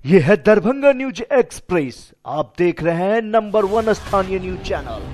ये है Darbhanga news express. आप देख रहे हैं नंबर 1 स्थानीय न्यूज चैनल।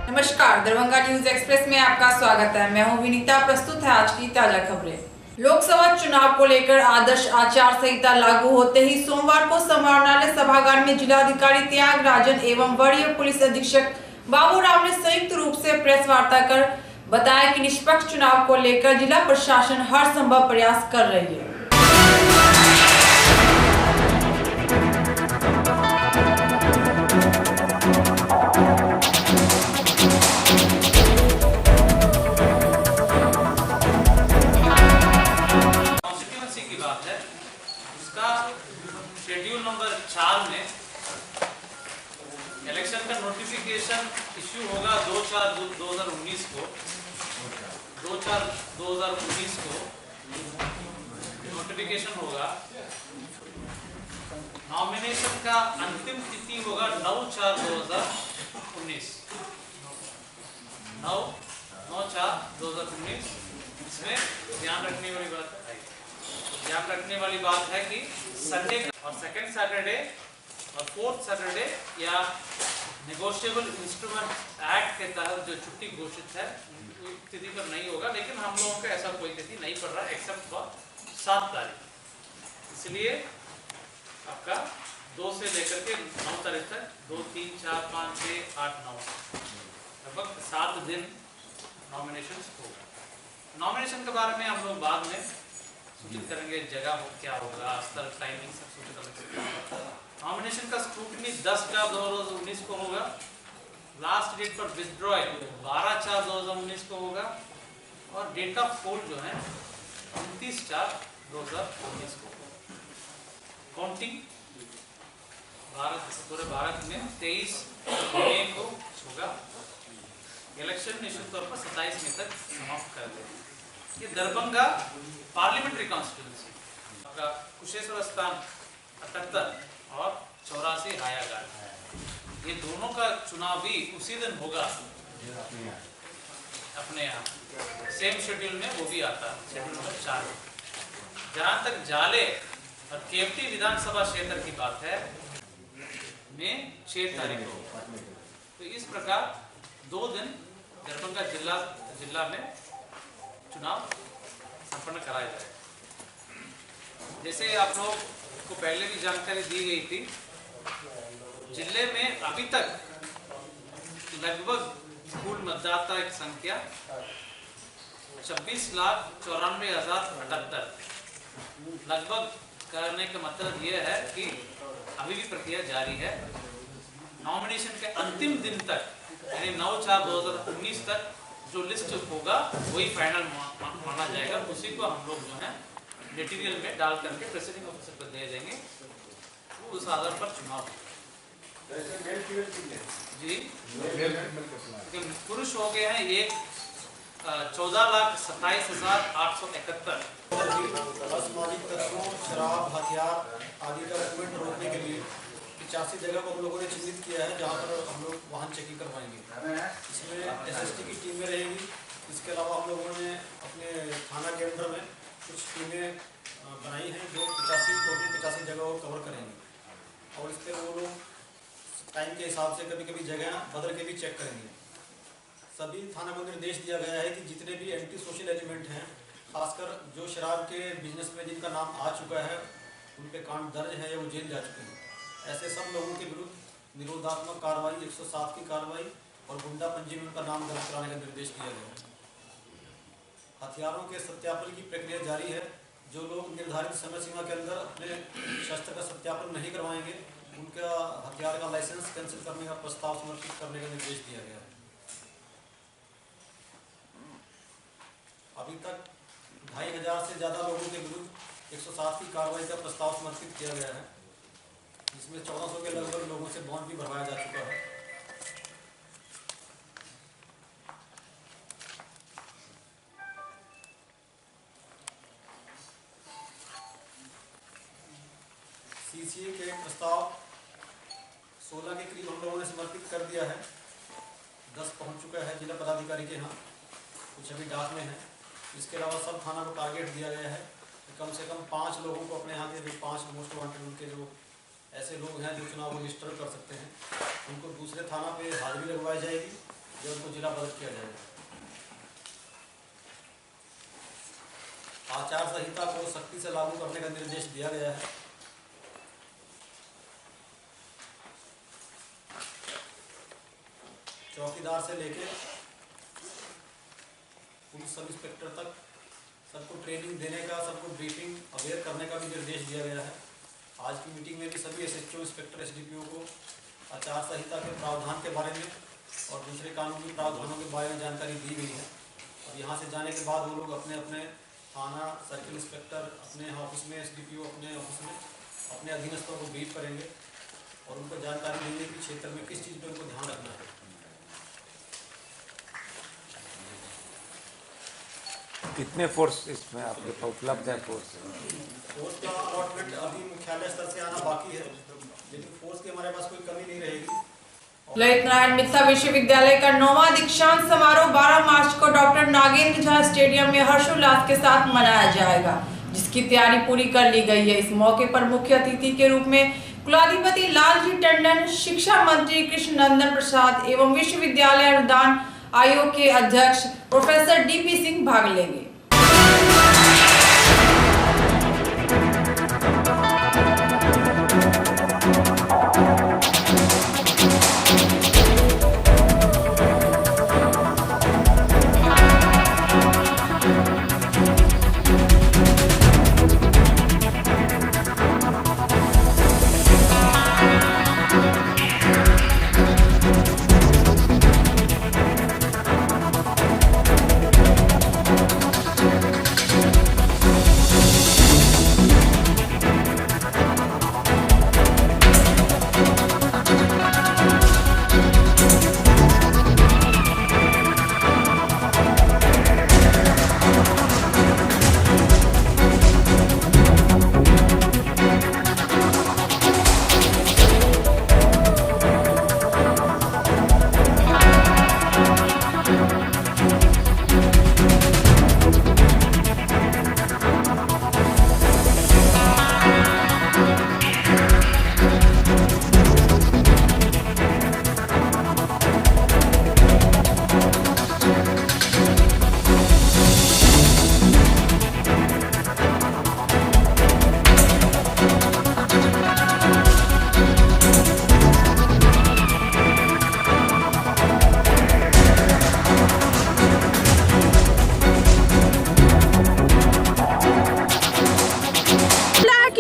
नमस्कार, दरभंगा न्यूज एक्सप्रेस में आपका स्वागत है। मैं हूं विनीता। प्रस्तुत है आज की ताजा खबरें। लोकसभा चुनाव को लेकर आदर्श आचार संहिता लागू होते ही सोमवार को समाहरणालय सभागार में जिलाधिकारी त्यागराजन एवं वरीय पुलिस अधीक्षक बाबूराव ने संयुक्त रूप से प्रेस वार्ता कर बताया कि निष्पक्ष चुनाव को लेकर जिला प्रशासन हर संभव प्रयास कर रही है। शेड्यूल नंबर 4 में इलेक्शन का नोटिफिकेशन इश्यू होगा 2/4/2019 को 2/4/2019 को नोटिफिकेशन होगा। नॉमिनेशन का अंतिम तिथि होगा 9/4/2019 9/4/2019। इसमें ध्यान रखने वाली बात है कि संडे और सेकेंड सैटरडे और फोर्थ सैटरडे या नेगोशिएबल इंस्ट्रूमेंट एक्ट के तहत जो छुट्टी घोषित है तिथि पर नहीं होगा। लेकिन हम लोगों का ऐसा कोई तिथि नहीं पड़ रहा एक्सेप्ट फॉर 7 तारीख। इसलिए आपका 2 से लेकर के 9 तारीख तक 2, 3, 4, 5, 6, 8, 9 लगभग 7 दिन नॉमिनेशन होगा। नॉमिनेशन के बारे में हम लोग बाद में सूचित करेंगे, जगह क्या होगा, स्तर, टाइमिंग सब सूचित करेंगे। नॉमिनेशन का स्क्रूटनी 10/4/2019 को होगा। लास्ट डेट पर विथड्रॉयल 12/4/2019 को होगा और डेट ऑफ पोल जो है 29/4/2019 को। काउंटिंग पूरे भारत में 23 मई को होगा। इलेक्शन निश्चित तौर पर 27 मई तक समाप्त कर देंगे। ये दरभंगा पार्लियामेंट्री कॉन्स्टिट्यूंसी आपका कुशेश्वर स्थान 78 और 84 हायाघाट, ये दोनों का चुनाव भी उसी दिन होगा। अपने यहाँ सेम शेड्यूल में वो भी आता है, शेड्यूल नंबर 4। जहाँ तक जाले और केवटी विधानसभा क्षेत्र की बात है में 6 तारीख को। तो इस प्रकार 2 दिन दरभंगा जिला में चुनाव संपन्न कराया जाए। जैसे आप लोग को पहले भी जानकारी दी गई थी, जिले में अभी तक लगभग कुल मतदाता की संख्या 26,94,078 लगभग करने का मतलब यह है कि अभी भी प्रक्रिया जारी है। नॉमिनेशन के अंतिम दिन तक यानी 9/4/2019 तक जो लिस्ट होगा वही फाइनल माना जाएगा। उसी को हम लोग जो है मटेरियल में डाल करके प्रेसिडिंग ऑफिसर को दे देंगे, वो उस आधार पर चुनाव जी। पुरुष हो गए हैं एक 14,27,871। असामाजिक तत्वों, शराब, हथियार आदि का मूवमेंट रोकने के लिए 85 जगह को हम लोगों ने चिन्हित किया है जहाँ पर हम लोग वाहन चेकिंग करवाएंगे। इसमें SST की टीमें रहेंगी। इसके अलावा हम लोगों ने अपने थाना के अंदर में कुछ टीमें बनाई हैं जो टोटल 85 जगह को कवर करेंगे और इस पर वो लोग टाइम के हिसाब से कभी कभी जगह बदल के भी चेक करेंगे। सभी थाना को निर्देश दिया गया है कि जितने भी एंटी सोशल एलिमेंट हैं, खासकर जो शराब के बिजनेस में जिनका नाम आ चुका है, उन पे कांड दर्ज है या वो जेल जा चुके हैं, ऐसे सब लोगों के विरुद्ध निरोधात्मक कार्रवाई 107 की कार्रवाई और गुंडा पंजी में उनका नाम दर्ज कराने का निर्देश दिया गया है। हथियारों के सत्यापन की प्रक्रिया जारी है। जो लोग निर्धारित समय सीमा के अंदर अपने शस्त्र का सत्यापन नहीं करवाएंगे, उनका हथियार का लाइसेंस कैंसिल करने का प्रस्ताव समर्पित करने का निर्देश दिया गया है। अभी तक 2500 से ज़्यादा लोगों के विरुद्ध 107 की कार्रवाई का प्रस्ताव समर्पित किया गया है, जिसमें 1400 के लगभग लोगों से बॉन्ड भी भरवाया जा चुका है। सीसीए के प्रस्ताव 16 के करीब हम लोगों ने समर्पित कर दिया है। 10 पहुंच चुका है जिला पदाधिकारी के यहाँ, कुछ अभी डाक में है। इसके अलावा सब थाना को टारगेट दिया गया है कि कम से कम 5 लोगों को अपने यहाँ के जो 5 मोस्ट वांटेड उनके जो ऐसे लोग हैं जो चुनाव को डिस्टर्ब कर सकते हैं, उनको दूसरे थाना पे हाजिरी लगवाई जाएगी, जो उनको जिला बदल किया जाएगा। आचार संहिता को सख्ती से लागू करने का निर्देश दिया गया है। चौकीदार से लेकर पुलिस सब इंस्पेक्टर तक सबको ट्रेनिंग देने का, सबको ब्रीफिंग अवेयर करने का भी निर्देश दिया गया है। आज की मीटिंग में भी सभी एसएचओ, इंस्पेक्टर, एसडीपीओ को आचार संहिता के प्रावधान के बारे में और दूसरे कानूनी प्रावधानों के बारे में जानकारी दी गई है। और यहाँ से जाने के बाद वो लोग अपने अपने थाना, सर्किल इंस्पेक्टर अपने ऑफिस में, एसडीपीओ अपने ऑफिस में अपने अधीनस्थों को ब्रीफ करेंगे और उनको जानकारी देंगे कि क्षेत्र में किस चीज़ पर उनको ध्यान रखना है। कितने फोर्स इसमें आपके पास उपलब्ध है? फोर्स का अलॉटमेंट अभी मुख्यालय स्तर से आना बाकी है, लेकिन फोर्स की हमारे पास कोई कमी नहीं रहेगी। ललित नारायण मिथिला विश्वविद्यालय का 9वां दीक्षांत समारोह 12 मार्च को डॉक्टर नागेंद्र झा स्टेडियम में हर्षोल्लास के साथ मनाया जाएगा, जिसकी तैयारी पूरी कर ली गई है। इस मौके पर मुख्य अतिथि के रूप में कुलाधिपति लालजी टंडन, शिक्षा मंत्री कृष्ण नंदन प्रसाद एवं विश्वविद्यालय अनुदान आयोग के अध्यक्ष प्रोफेसर डीपी सिंह भाग लेंगे।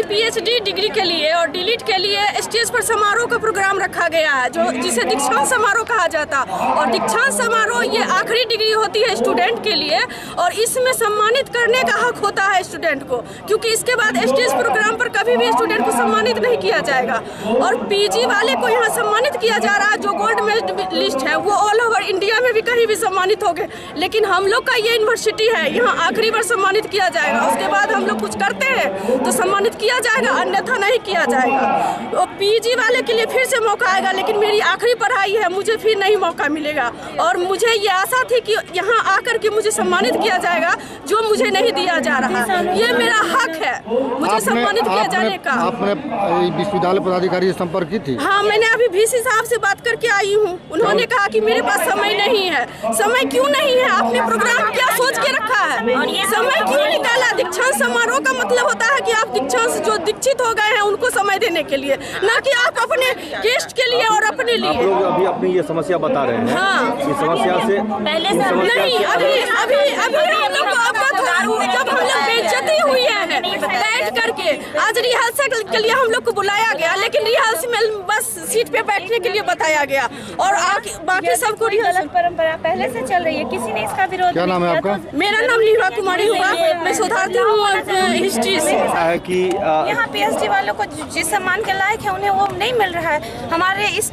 पीएचडी डिग्री के लिए और डीलिट के लिए स्टेज पर समारोह का प्रोग्राम रखा गया है, जो जिसे दीक्षांत समारोह कहा जाता है। और दीक्षांत समारोह ये आखिरी डिग्री होती है स्टूडेंट के लिए, और इसमें सम्मानित करने का हक होता है स्टूडेंट को, क्योंकि इसके बाद स्टेज प्रोग्राम पर कभी भी स्टूडेंट को सम्मानित नहीं किया जाएगा। और पीजी वाले को यहाँ सम्मानित किया जा रहा है, जो गोल्ड मेडलिस्ट है वो ऑल ओवर इंडिया में भी कहीं भी सम्मानित हो गए, लेकिन हम लोग का ये यूनिवर्सिटी है, यहाँ आखिरी बार सम्मानित किया जाएगा। उसके बाद हम लोग कुछ करते हैं तो सम्मानित किया जाएगा, अन्यथा नहीं किया जाएगा। तो पीजी वाले के लिए फिर से मौका आएगा, लेकिन मेरी आखिरी पढ़ाई है, मुझे फिर नहीं मौका मिलेगा। और मुझे ये आशा थी कि यहाँ आकर के मुझे सम्मानित किया जाएगा, जो मुझे नहीं दिया जा रहा है। ये मेरा हक है, मुझे सम्मानित किया जाने का। आपने विश्वविद्यालय पदाधिकारी से संपर्क की थी? हाँ, मैंने अभी VC साहब से बात करके आई हूँ। उन्होंने कहा कि मेरे पास समय नहीं है। समय क्यों नहीं है? आपने प्रोग्राम क्या सोच के रखा है? समय क्यों निकाला? दीक्षांत समारोह का मतलब होता है कि आप दीक्षांत जो दीक्षित हो गए हैं उनको समय देने के लिए, ना कि आप अपने गेस्ट के लिए और अपने लिए। आप लोग अभी अपनी ये समस्या बता रहे हैं। हाँ, इस समस्या से पहले नहीं, अभी हम लोग को अवगत हो, जब हम लोग बेइज्जती हुई है बैठ करके लिए। आज रिहर्सल के लिए हम लोग को बुलाया गया, लेकिन रिहर्सल में बस सीट पे बैठने के लिए बताया गया और बाकी सबको रिहर्सल। परंपरा पहले से चल रही है, किसी ने इसका विरोध क्या नाम है आपका? मेरा नाम नीवा कुमारी हुआ, मैं सुधारती हूँ हिस्ट्री से। है कि यहाँ PhD वालों को जिस सम्मान के लायक है उन्हें वो नहीं मिल रहा है। हमारे इस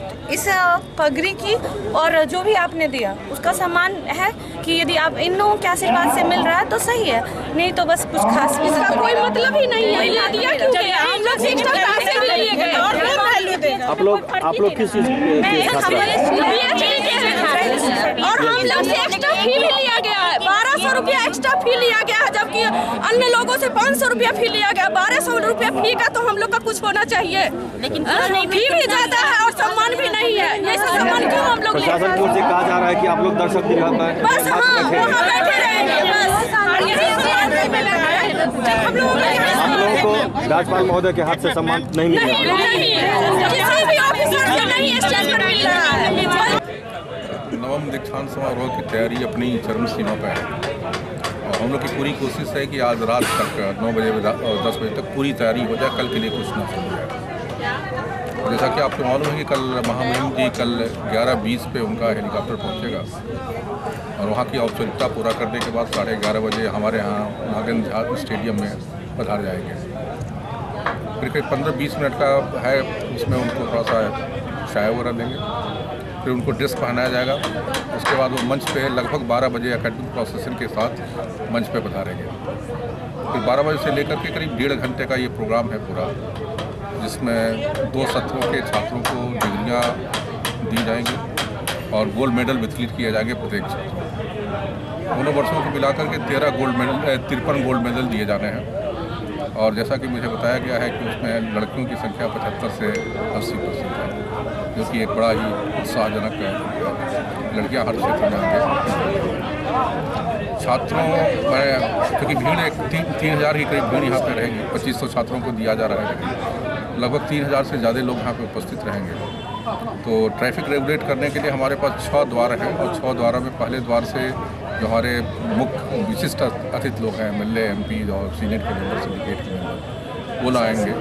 पगड़ी की और जो भी आपने दिया उसका सम्मान है कि यदि आप इन लोगों के आशीर्वाद से मिल रहा है तो सही है, नहीं तो बस कुछ खास इसका कोई मतलब ही नहीं है। ये दिया क्यों गया? हम लोग से एक्स्ट्रा पैसे भी लिए गए और फिर वैल्यू देगा। आप लोग किस चीज के छात्र हैं? और हम लोग से एक्स्ट्रा फी भी लिया गया है। 1200 रुपया एक्स्ट्रा फी लिया गया है, जबकि अन्य लोगों से 500 रुपया फी लिया गया। 1200 रुपया फी का तो हम लोग का कुछ होना चाहिए, लेकिन फी भी ज्यादा है और सम्मान भी नहीं है। ऐसा सम्मान क्यों हम लोग? प्रशासन की ओर से कहा जा रहा है कि आप लोग दर्शक दिखा पाए, बस हाँ, वहाँ बैठे रहेंगे बस। हम लोगों को राज्यपाल महोदय के हाथ से सम्मान नहीं मिलेगा। किसी भी ऑफिसर से नहीं स्टेज पर मिल रहा है। नवम दीक्षांत समारोह की तैयारी अपनी चरम सीमा पर है और हम लोग की पूरी कोशिश है कि आज रात तक 9 बजे और 10 बजे तक पूरी तैयारी हो जाए, कल के लिए कुछ न हो जाए। जैसा कि आपको मालूम है कि कल महामहिम जी कल 11:20 पे उनका हेलीकॉप्टर पहुंचेगा और वहाँ की औपचारिकता पूरा करने के बाद 11:30 बजे हमारे यहाँ नागेंद्र झा स्टेडियम में पधार जाएंगे। फिर करीब 15-20 मिनट का है, उसमें उनको थोड़ा सा चाय वगैरह देंगे, फिर उनको ड्रेस पहनाया जाएगा। उसके बाद वो मंच पे लगभग 12 बजे एकेडमिक प्रोसेसन के साथ मंच पे पधारेंगे। फिर 12 बजे से लेकर के करीब 1.5 घंटे का ये प्रोग्राम है पूरा, जिसमें 2 सत्रों के छात्रों को डिग्रियाँ दी जाएंगी और गोल्ड मेडल वितरित किए जाएंगे प्रत्येक छात्र। दोनों वर्षों को मिलाकर के 53 गोल्ड मेडल दिए जाने हैं और जैसा कि मुझे बताया गया है कि उसमें लड़कियों की संख्या 75 से 80% है, जो कि एक बड़ा ही उत्साहजनक है। लड़कियां हर क्षेत्र में आगे छात्रों में, क्योंकि भीड़ 3,000 की करीब भीड़ यहाँ पे रहेगी। 2500 छात्रों को दिया जा रहा है, लेकिन लगभग 3,000 से ज़्यादा लोग यहाँ पे उपस्थित रहेंगे। तो ट्रैफिक रेगुलेट करने के लिए हमारे पास 6 द्वार हैं और 6 द्वारों में पहले द्वार से जो हमारे मुख्य विशिष्ट अतिथि लोग हैं, MLA, MP और सीनेट के मेंबर, सिंडिकेट के मेंबर, वो लाएंगे।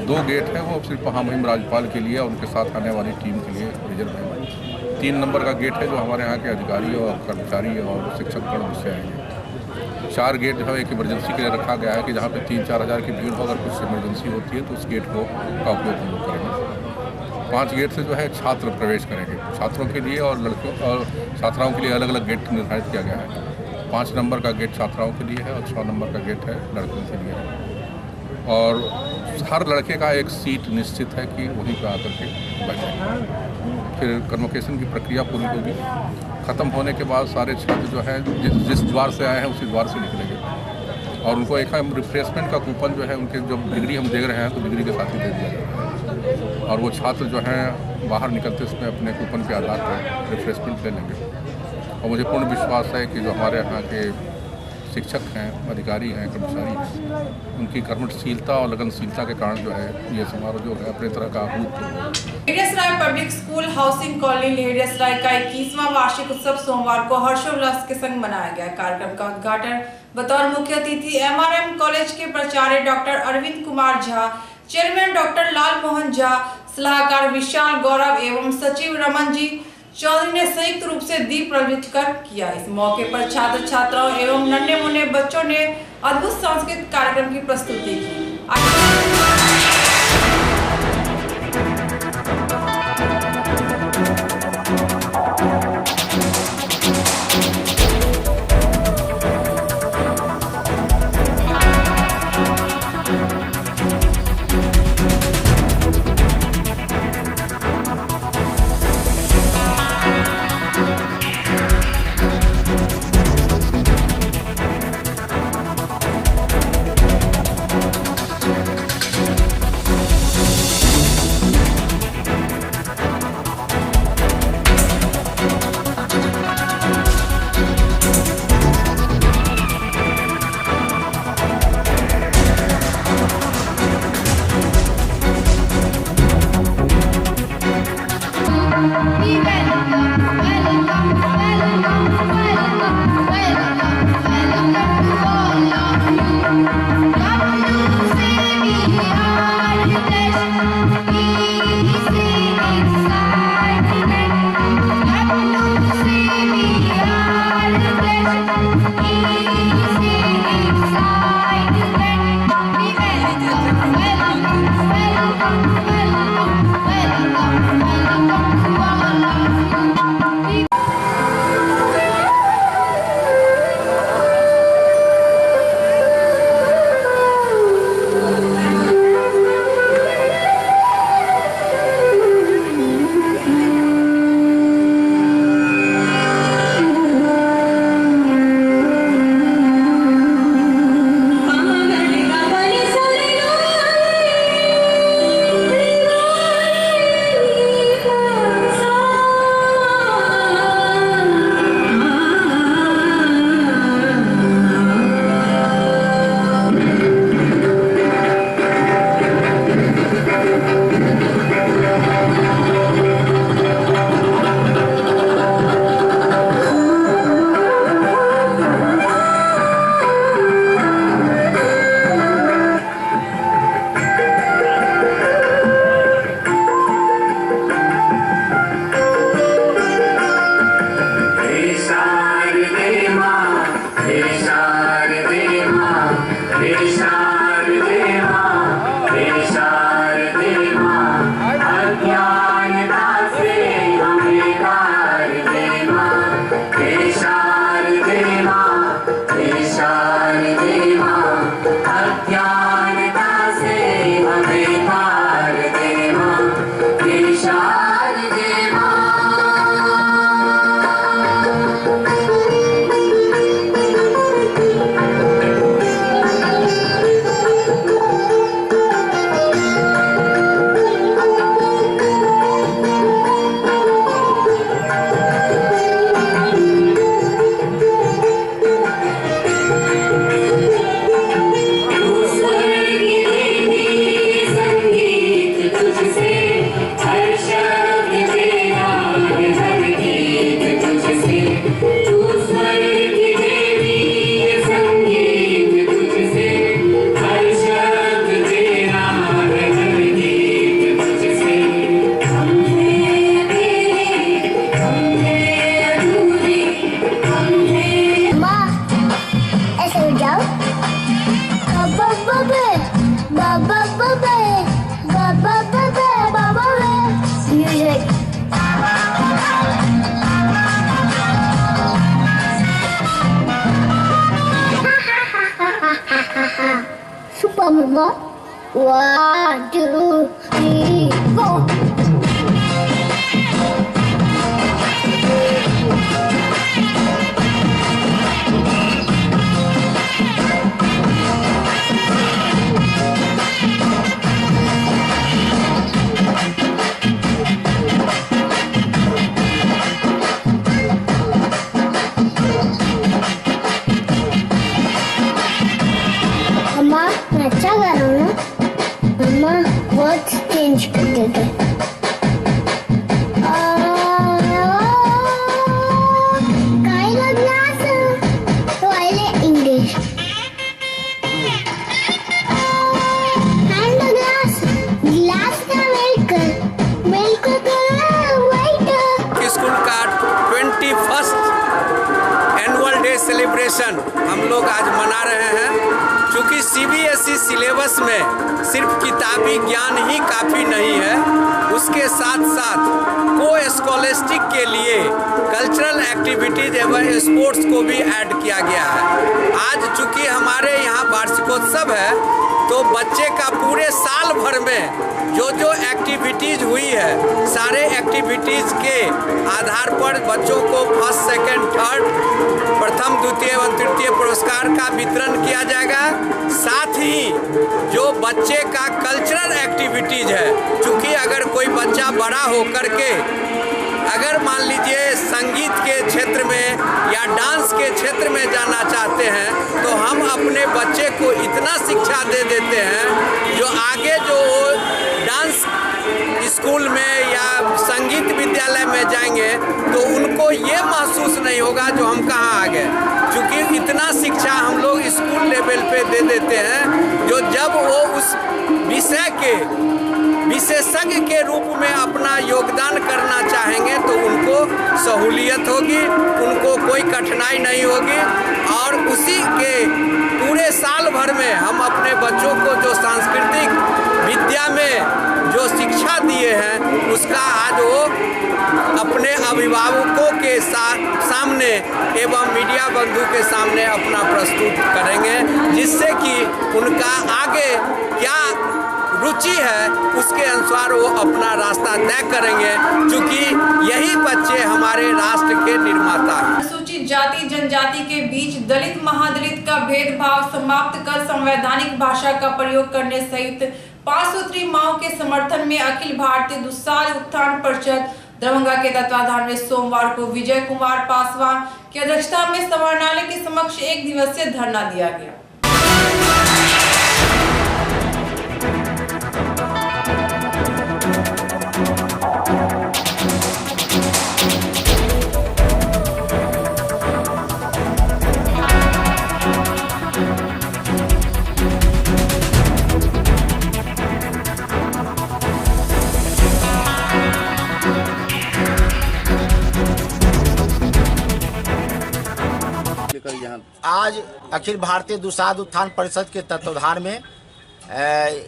2 गेट है, वो सिर्फ महामहिम राज्यपाल के लिए और उनके साथ आने वाली टीम के लिए रिजर्व है। 3 नंबर का गेट है जो हमारे यहाँ के अधिकारी और कर्मचारी और शिक्षकगण उससे आएंगे। 4 गेट जो है एक इमरजेंसी के लिए रखा गया है कि जहाँ पे 3-4 हज़ार की भीड़ हो, अगर कुछ इमरजेंसी होती है तो उस गेट का उपयोग हम लोग करेंगे। 5 गेट से जो है छात्र प्रवेश करेंगे, छात्रों के लिए और लड़कियों और छात्राओं के लिए अलग अलग गेट निर्धारित किया गया है। 5 नंबर का गेट छात्राओं के लिए है और 6 नंबर का गेट है लड़कियों के लिए है। और हर लड़के का एक सीट निश्चित है कि वहीं पर आकर के बैठेंगे। फिर कन्वोकेशन की प्रक्रिया पूरी होगी। ख़त्म होने के बाद सारे छात्र जो हैं जिस द्वार से आए हैं उसी द्वार से निकलेंगे और उनको एक रिफ्रेशमेंट का कूपन जो है, उनके जो डिग्री हम दे रहे हैं तो डिग्री के साथ ही दे दिया जाएगा और वो छात्र जो हैं बाहर निकलते उसमें अपने कूपन के आधार पर रिफ्रेशमेंट ले लेंगे। और मुझे पूर्ण विश्वास है कि जो हमारे यहाँ के शिक्षक हैं, अधिकारी हैं, कर्मचारी हैं, उनकी कर्मठशीलता और लगनशीलता के कारण जो है ये समारोह जो है अपने तरह का अभूतपूर्व। Laheriasarai public school housing colony Laheriasarai का 21वां वार्षिक उत्सव सोमवार को हर्षोल्लास के संग मनाया गया। कार्यक्रम का उद्घाटन बतौर मुख्य अतिथि MRM कॉलेज के प्राचार्य doctor Arvind Kumar Jha, chairman doctor Lal Mohan Jha, सलाहकार विशाल गौरव एवं सचिव रमन जी चौधरी ने संयुक्त रूप से दीप प्रज्वलित कर किया। इस मौके पर छात्र छात्राओं एवं नन्हे मुन्ने बच्चों ने अद्भुत सांस्कृतिक कार्यक्रम की प्रस्तुति की। Super Mama. 1, 2, 3, 4. मम्मा मैं अच्छा कर रहा हूँ ना। मम्मा बहुत चेंज कर देते। काइला ग्लास टॉयले इंग्लिश हैंड ग्लास ग्लास का मिल्क का वाइट। स्कूल का 21st एनुअल डे सेलिब्रेशन हम लोग आज मना रहे हैं। क्योंकि CBSE सिलेबस में सिर्फ किताबी ज्ञान ही काफ़ी नहीं है, उसके साथ साथ को स्कॉलस्टिक के लिए कल्चरल एक्टिविटीज एवं स्पोर्ट्स को भी ऐड किया गया है। आज चूँकि हमारे यहाँ वार्षिकोत्सव है तो बच्चे का पूरे साल भर में जो एक्टिविटीज हुई है सारे एक्टिविटीज के आधार पर बच्चों को फर्स्ट, सेकंड, थर्ड, प्रथम, द्वितीय एवं तृतीय पुरस्कार का वितरण किया जाएगा। साथ ही जो बच्चे का कल्चरल एक्टिविटीज है, चूँकि अगर कोई बच्चा बड़ा होकर के अगर मान लीजिए संगीत के क्षेत्र में या डांस के क्षेत्र में जाना चाहते हैं तो हम अपने बच्चे को इतना शिक्षा दे देते हैं जो आगे जो डांस स्कूल में या संगीत विद्यालय में जाएंगे तो उनको ये महसूस नहीं होगा जो हम कहाँ आ गए। क्योंकि इतना शिक्षा हम लोग स्कूल लेवल पे दे देते हैं जो जब वो उस विषय के विशेषज्ञ के रूप में अपना योगदान करना चाहेंगे तो उनको सहूलियत होगी, उनको कोई कठिनाई नहीं होगी। और उसी के पूरे साल भर में हम अपने बच्चों को जो सांस्कृतिक विद्या में जो शिक्षा दिए हैं उसका आज वो अपने अभिभावकों के सामने एवं मीडिया बंधु के सामने अपना प्रस्तुत करेंगे, जिससे कि उनका आगे क्या रुचि है उसके अनुसार वो अपना रास्ता तय करेंगे, क्योंकि यही बच्चे हमारे राष्ट्र के निर्माता हैं। अनुसूचित जाति जनजाति के बीच दलित महादलित का भेदभाव समाप्त कर संवैधानिक भाषा का प्रयोग करने सहित 5 सूत्री मांग के समर्थन में अखिल भारतीय दुस्साहस उत्थान परिषद दरभंगा के तत्वाधान में सोमवार को विजय कुमार पासवान की अध्यक्षता में समाहरणालय के समक्ष 1 दिवसीय धरना दिया गया। आज अखिल भारतीय दुस्साहस उत्थान परिषद के तत्वाधान में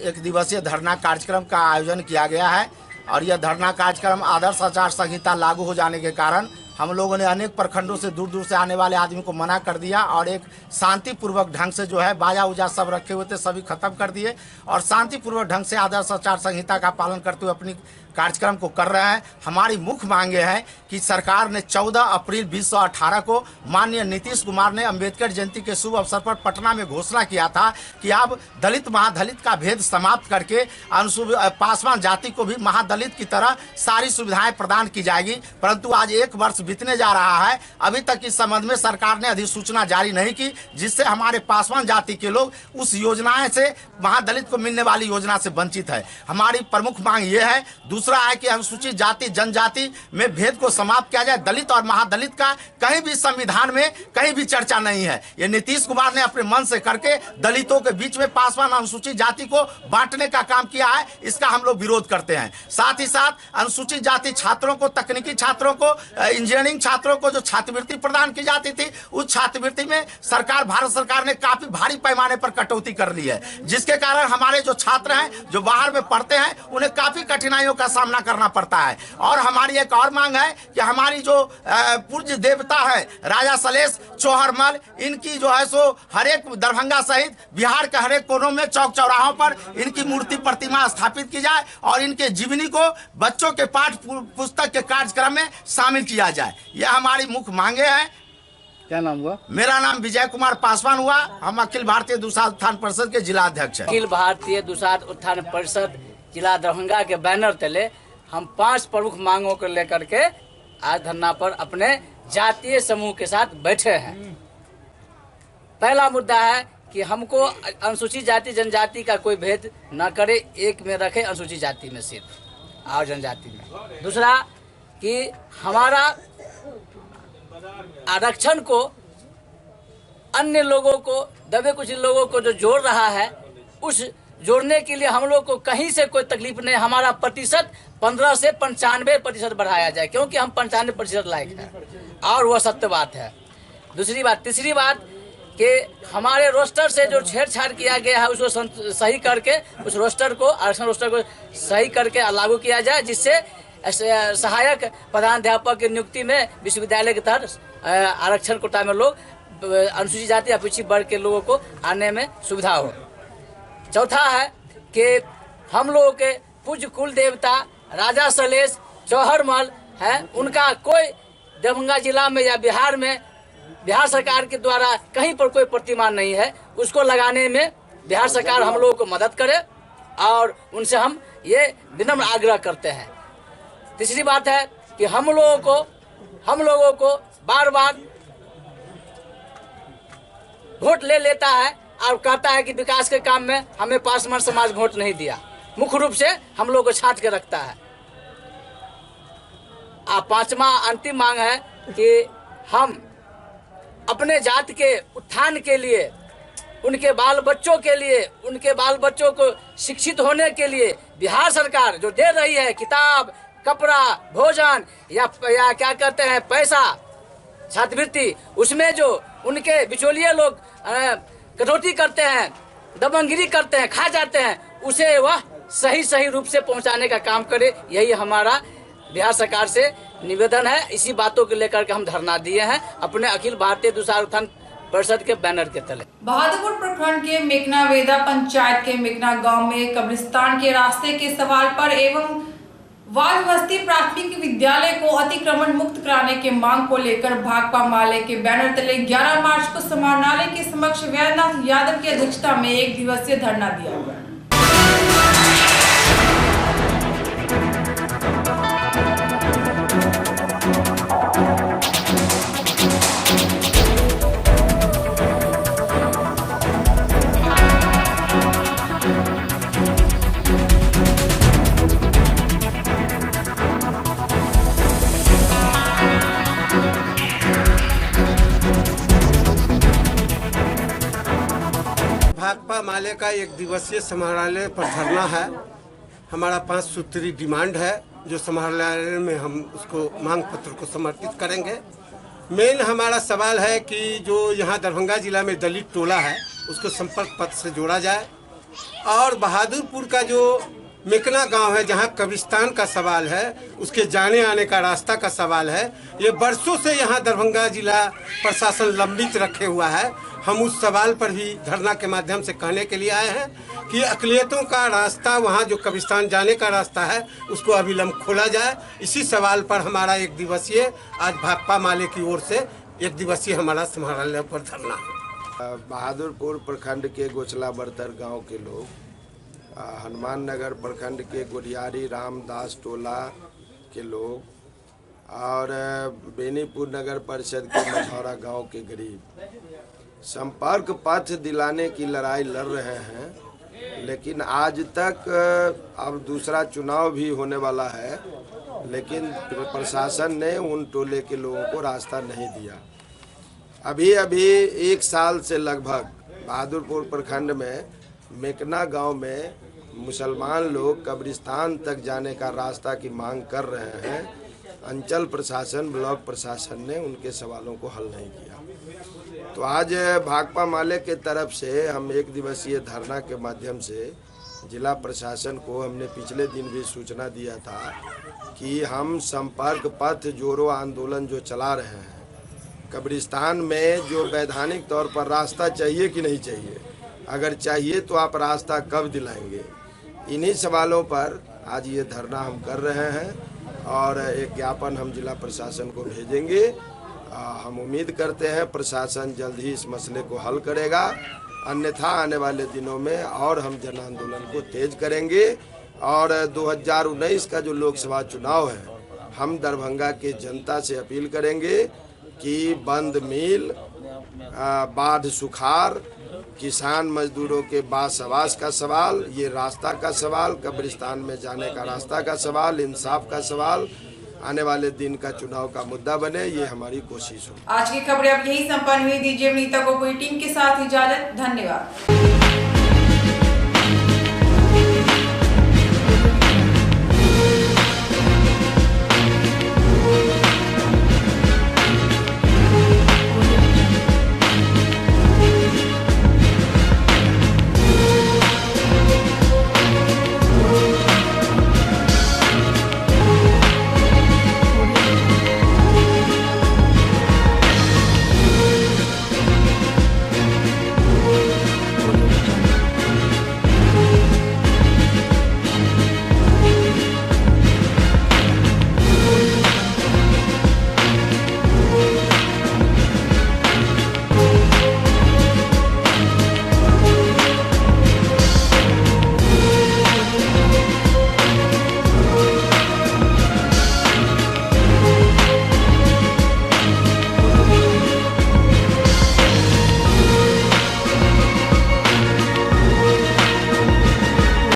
1 दिवसीय धरना कार्यक्रम का आयोजन किया गया है। और यह धरना कार्यक्रम आदर्श आचार संहिता लागू हो जाने के कारण हम लोगों ने अनेक प्रखंडों से दूर दूर से आने वाले आदमी को मना कर दिया और एक शांतिपूर्वक ढंग से जो है बाजा उजा सब रखे हुए थे सभी खत्म कर दिए और शांतिपूर्वक ढंग से आदर्श आचार संहिता का पालन करते हुए अपनी कार्यक्रम को कर रहे हैं। हमारी मुख्य मांगे हैं कि सरकार ने 14 अप्रैल 2018 को माननीय नीतीश कुमार ने अंबेडकर जयंती के शुभ अवसर पर पटना में घोषणा किया था कि अब दलित महादलित का भेद समाप्त करके पासवान जाति को भी महादलित की तरह सारी सुविधाएं प्रदान की जाएगी। परंतु आज 1 वर्ष बीतने जा रहा है, अभी तक इस संबंध में सरकार ने अधिसूचना जारी नहीं की, जिससे हमारे पासवान जाति के लोग उस योजनाएं से महादलित को मिलने वाली योजना से वंचित है। हमारी प्रमुख मांग ये है। दूसरा है कि अनुसूचित जाति जनजाति में भेद को समाप्त किया जाए। दलित और महादलित का कहीं भी संविधान में कहीं भी चर्चा नहीं है। ये नीतीश कुमार ने अपने मन से करके दलितों के बीच में पासवान अनुसूचित जाति को बांटने का काम किया है, इसका हम लोग विरोध करते हैं। साथ ही साथ अनुसूचित जाति छात्रों को, तकनीकी छात्रों को, इंजीनियर ट्रेनिंग छात्रों को जो छात्रवृत्ति प्रदान की जाती थी, उस छात्रवृत्ति में भारत सरकार ने काफी भारी पैमाने पर कटौती कर ली है, जिसके कारण हमारे जो छात्र हैं जो बाहर में पढ़ते हैं उन्हें काफी कठिनाइयों का सामना करना पड़ता है। और हमारी एक और मांग है कि हमारी जो पूज्य देवता है राजा सलेश चौहरमल, इनकी जो है सो हरेक दरभंगा सहित बिहार के हरेक कोनों में चौक चौराहों पर इनकी मूर्ति प्रतिमा स्थापित की जाए और इनके जीवनी को बच्चों के पाठ्य पुस्तक के कार्यक्रम में शामिल किया जाए। यह हमारी मुख्य मांगे हैं। क्या नाम हुआ? मेरा नाम विजय कुमार पासवान हुआ। हम अखिल भारतीय दुसाध उत्थान परिषद के जिला अध्यक्ष हैं। अखिल भारतीय दुसाध उत्थान परिषद जिला दरभंगा के बैनर तले हम 5 प्रमुख मांगों को लेकर के आज धरना पर अपने जातीय समूह के साथ बैठे हैं। पहला मुद्दा है कि हमको अनुसूचित जाति जनजाति का कोई भेद न करे, एक में रखे अनुसूचित जाति में सिर्फ और जनजाति में। दूसरा कि हमारा आरक्षण को अन्य लोगों को, दबे कुछ लोगों को जो जोड़ रहा है, उस जोड़ने के लिए हम लोग को कहीं से कोई तकलीफ नहीं। हमारा प्रतिशत 15 से 95% बढ़ाया जाए, क्योंकि हम 95% लायक हैं और वह सत्य बात है। दूसरी बात, तीसरी बात कि हमारे रोस्टर से जो छेड़छाड़ किया गया है उसको सही करके, उस रोस्टर को, आरक्षण रोस्टर को सही करके लागू किया जाए, जिससे सहायक प्रधानाध्यापक की नियुक्ति में विश्वविद्यालय के तहत आरक्षण कोटा में लोग अनुसूचित जाति या पिछड़ी वर्ग के लोगों को आने में सुविधा हो। चौथा है कि हम लोगों के पूज्य कुल देवता राजा सलेश चौहरमल है, उनका कोई दरभंगा जिला में या बिहार में बिहार सरकार के द्वारा कहीं पर कोई प्रतिमा नहीं है। उसको लगाने में बिहार सरकार हम लोगों को मदद करे और उनसे हम ये विनम्र आग्रह करते हैं। तीसरी बात है कि हम लोगों को बार बार वोट ले लेता है और कहता है कि विकास के काम में हमें पासवान समाज वोट नहीं दिया। मुख्य रूप से हम लोग को छांट के रखता है। पांचवा अंतिम मांग है कि हम अपने जाति के उत्थान के लिए, उनके बाल बच्चों को शिक्षित होने के लिए बिहार सरकार जो दे रही है किताब, कपड़ा, भोजन या क्या कहते हैं पैसा, छात्रवृत्ति, उसमें जो उनके बिचौलिए लोग कटौती करते हैं, दबंगिरी करते हैं, खा जाते हैं, उसे वह सही रूप से पहुंचाने का काम करे। यही हमारा बिहार सरकार से निवेदन है। इसी बातों को लेकर के हम धरना दिए हैं अपने अखिल भारतीय दुसाध उत्थान परिषद के बैनर के तले। बहादुरपुर प्रखंड के मेकना वेदा पंचायत के मेकना गांव में कब्रिस्तान के रास्ते के सवाल पर एवं वाद बस्ती प्राथमिक विद्यालय को अतिक्रमण मुक्त कराने के मांग को लेकर भाकपा माले के बैनर तले 11 मार्च को समाहरणालय के समक्ष वैद्यनाथ यादव की अध्यक्षता में 1 दिवसीय धरना दिया गया। भाकपा माले का 1 दिवसीय समाहरणालय पर धरना है। हमारा 5 सूत्री डिमांड है जो समाहरणालय में हम उसको मांग पत्र को समर्पित करेंगे। मेन हमारा सवाल है कि जो यहाँ दरभंगा जिला में दलित टोला है उसको संपर्क पत्र से जोड़ा जाए और बहादुरपुर का जो मेकना गांव है जहाँ कब्रिस्तान का सवाल है, उसके जाने आने का रास्ता का सवाल है। ये बरसों से यहाँ दरभंगा जिला प्रशासन लंबित रखे हुआ है। हम उस सवाल पर भी धरना के माध्यम से कहने के लिए आए हैं कि अक़लियतों का रास्ता, वहाँ जो कब्रिस्तान जाने का रास्ता है, उसको अविलंब खोला जाए। इसी सवाल पर हमारा 1 दिवसीय आज भाकपा माले की ओर से 1 दिवसीय हमारा समाहरणालय पर धरना है। बहादुरपुर प्रखंड के गोचला बर्तर गांव के लोग, हनुमान नगर प्रखंड के गोरियारी रामदास टोला के लोग और बेनीपुर नगर परिषद के मझौरा गांव के गरीब संपर्क पत्र दिलाने की लड़ाई लड़ रहे हैं, लेकिन आज तक अब दूसरा चुनाव भी होने वाला है, लेकिन प्रशासन ने उन टोले के लोगों को रास्ता नहीं दिया। अभी 1 साल से लगभग बहादुरपुर प्रखंड में मेकना गांव में मुसलमान लोग कब्रिस्तान तक जाने का रास्ता की मांग कर रहे हैं। अंचल प्रशासन, ब्लॉक प्रशासन ने उनके सवालों को हल नहीं किया। तो आज भाकपा माले के तरफ से हम एक दिवसीय धरना के माध्यम से जिला प्रशासन को हमने पिछले दिन भी सूचना दिया था कि हम संपर्क पथ जोड़ो आंदोलन जो चला रहे हैं, कब्रिस्तान में जो वैधानिक तौर पर रास्ता चाहिए कि नहीं चाहिए, अगर चाहिए तो आप रास्ता कब दिलाएंगे, इन्हीं सवालों पर आज ये धरना हम कर रहे हैं और एक ज्ञापन हम जिला प्रशासन को भेजेंगे। हम उम्मीद करते हैं प्रशासन जल्द ही इस मसले को हल करेगा, अन्यथा आने वाले दिनों में और हम जन आंदोलन को तेज करेंगे। और 2019 का जो लोकसभा चुनाव है, हम दरभंगा के जनता से अपील करेंगे कि बंद मिल, बाढ़ सुखाड़, किसान मजदूरों के बास आवास का सवाल, ये रास्ता का सवाल, कब्रिस्तान में जाने का रास्ता का सवाल, इंसाफ का सवाल आने वाले दिन का चुनाव का मुद्दा बने, ये हमारी कोशिश हो। आज की खबरें अब यही संपन्न हुई। दीजिए विनीता को पूरी टीम के साथ इजाजत। धन्यवाद।